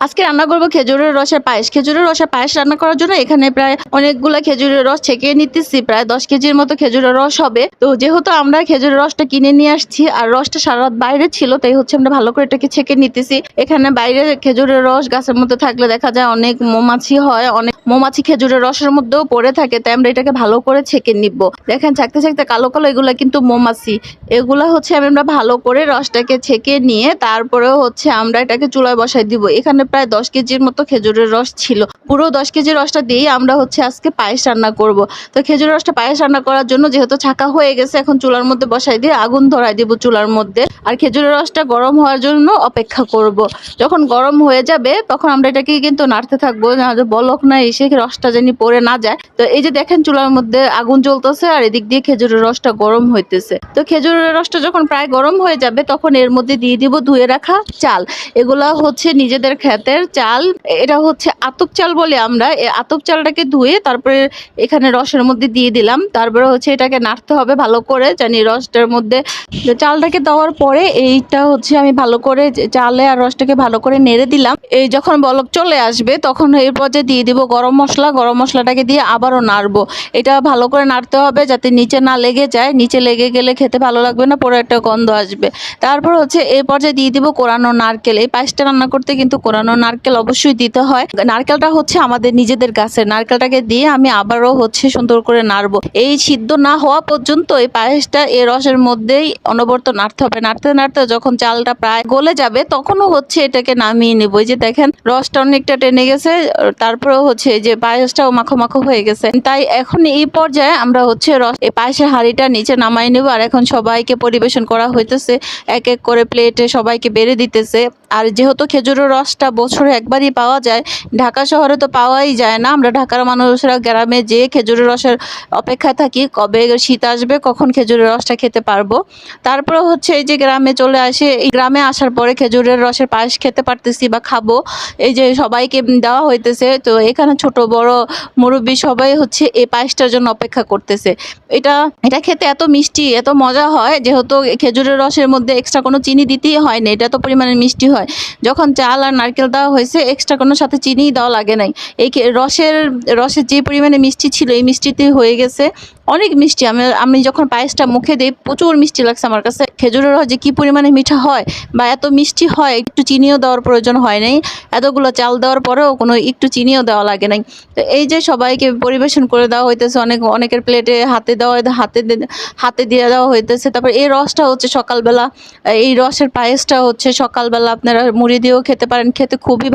আজকে রান্না করব খেজুরের রসের পায়েস। খেজুরের রসের পায়েস রান্না করার জন্য এখানে প্রায় অনেকগুলা খেজুরের রস ছেঁকে নিতেছি, প্রায় 10 কেজির মতো খেজুরের রস হবে। তো যেহেতু আমরা খেজুরের রসটা কিনে নিয়ে আসছি আর রসটা সারা রাত বাইরে ছিল, তাই হচ্ছে আমরা ভালো করে এটাকে ছেঁকে নিতেছি। এখানে বাইরে খেজুরের রস গাছের মধ্যে থাকলে দেখা যায় অনেক মৌমাছি হয়, অনেক মৌমাছি খেজুরের রসের মধ্যেও পড়ে থাকে, তাই আমরা এটাকে ভালো করে ছেঁকে নিব। দেখেন ছাকতে ছাকতে কালো কালো এগুলা কিন্তু মৌমাছি। এগুলা হচ্ছে আমরা ভালো করে রসটাকে ছেঁকে নিয়ে তারপরেও হচ্ছে আমরা এটাকে চুলায় বসাই দিব। এখানে প্রায় 10 কেজির মতো খেজুরের রস ছিল। পুরো 10 কেজির রসটা দিয়েই আমরা হচ্ছে আজকে পায়েস রান্না করব। তো খেজুরের রসটা পায়েস রান্না করার জন্য যেহেতু ছাঁকা হয়ে গেছে, এখন চুলার মধ্যে বসাই দিয়ে আগুন ধরাই দিব চুলার মধ্যে। আর খেজুরের রসটা গরম হওয়ার জন্য অপেক্ষা করব। যখন গরম হয়ে যাবে তখন আমরা এটাকে কিন্তু নাড়তে থাকবো, যাতে বলক না এসে রসটা যেন পড়ে না যায়। তো এই যে দেখেন চুলার মধ্যে আগুন জ্বলতেছে আর এদিক দিয়ে খেজুরের রসটা গরম হইতেছে। তো খেজুরের রসটা যখন প্রায় গরম হয়ে যাবে তখন এর মধ্যে দিয়ে দিব ধুয়ে রাখা চাল। এগুলা হচ্ছে নিজেদের ক্ষেতের চাল, এটা হচ্ছে আতপ চাল বলে আমরা। এই আতপ চালটাকে ধুয়ে তারপরে এখানে রসের মধ্যে দিয়ে দিলাম। তারপরে হচ্ছে এটাকে নাড়তে হবে ভালো করে, জানি রসটার মধ্যে চালটাকে দেওয়ার পরে এইটা হচ্ছে আমি ভালো করে চালে আর রসটাকে ভালো করে নেড়ে দিলাম। এই যখন বলক চলে আসবে তখন এর পর্যায়ে দিয়ে দিব গরম মশলা। গরম মশলাটাকে দিয়ে আবারও নাড়বো। এটা ভালো করে নাড়তে হবে যাতে নিচে না লেগে যায়, নিচে লেগে গেলে খেতে ভালো লাগবে না, পরে একটা গন্ধ আসবে। তারপর হচ্ছে এই পর্যায়ে দিয়ে দিব কোরানো নারকেল। এই পায়েসটা রান্না করতে কিন্তু কোরানো নারকেল অবশ্যই দিতে হয়। নারকেলটা হচ্ছে আমাদের নিজেদের গাছের, নারকেলটাকে দিয়ে আমি আবারও হচ্ছে সুন্দর করে নাড়বো। এই সিদ্ধ না হওয়া পর্যন্ত এই পায়েসটা এই রসের মধ্যেই অনবরত নাড়তে হবে। নাড়তে নাড়তে যখন চালটা প্রায় গলে যাবে তখনও হচ্ছে এটাকে নামিয়ে নেব। এই যে দেখেন রসটা অনেকটা টেনে গেছে, তারপরেও হচ্ছে যে পায়েসটাও মাখো মাখো হয়ে গেছে। তাই এখন এই পর্যায়ে আমরা হচ্ছে এই পায়েসের হাঁড়িটা নিচে নামাই নেব। আর এখন সবাইকে পরিবেশন করা হইতেছে, এক এক করে প্লেটে সবাইকে বেড়ে দিতেছে। আর যেহেতু খেজুরের রসটা বছরে একবারই পাওয়া যায়, ঢাকা শহরে তো পাওয়াই যায় না। আমরা ঢাকার মানুষরা গ্রামে যেয়ে খেজুরের রসের অপেক্ষায় থাকি কবে শীত আসবে, কখন খেজুরের রসটা খেতে পারবো। তারপরে হচ্ছে এই যে গ্রামে চলে আসে, এই গ্রামে আসার পরে খেজুরের রসের পায়েস খেতে পারতেছি বা খাবো, এই যে সবাইকে দেওয়া হইতেছে। তো এখানে ছোট বড় মুরব্বী সবাই হচ্ছে এই পায়েসটার জন্য অপেক্ষা করতেছে। এটা এটা খেতে এত মিষ্টি, এত মজা হয়, যেহেতু খেজুরের রসের মধ্যে এক্সট্রা কোনো চিনি দিতেই হয় না, এটা তো পরিমাণে মিষ্টি হয়। যখন চাল আর নারকেল দেওয়া হয়েছে এক্সট্রা কোনো সাথে চিনিই দেওয়া লাগে নাই। এই রসের রসের যে পরিমাণে মিষ্টি ছিল এই মিষ্টিতে হয়ে গেছে অনেক মিষ্টি। আমি যখন পায়েসটা মুখে দিই প্রচুর মিষ্টি লাগছে আমার কাছে। খেজুরের রস যে কী পরিমাণে মিঠা হয় বা এত মিষ্টি হয়, একটু চিনিও দেওয়ার প্রয়োজন হয় নাই। এতগুলো চাল দেওয়ার পরেও কোনো একটু চিনিও দেওয়া লাগে নাই। তো এই যে সবাইকে পরিবেশন করে দেওয়া হইতেছে, অনেকের প্লেটে হাতে দিয়ে দেওয়া হইতেছে। তারপর এই রসটা হচ্ছে সকালবেলা, এই রসের পায়েসটা হচ্ছে সকালবেলা আপনারা মুড়ি দিয়েও খেতে পারেন, খেতে খুবই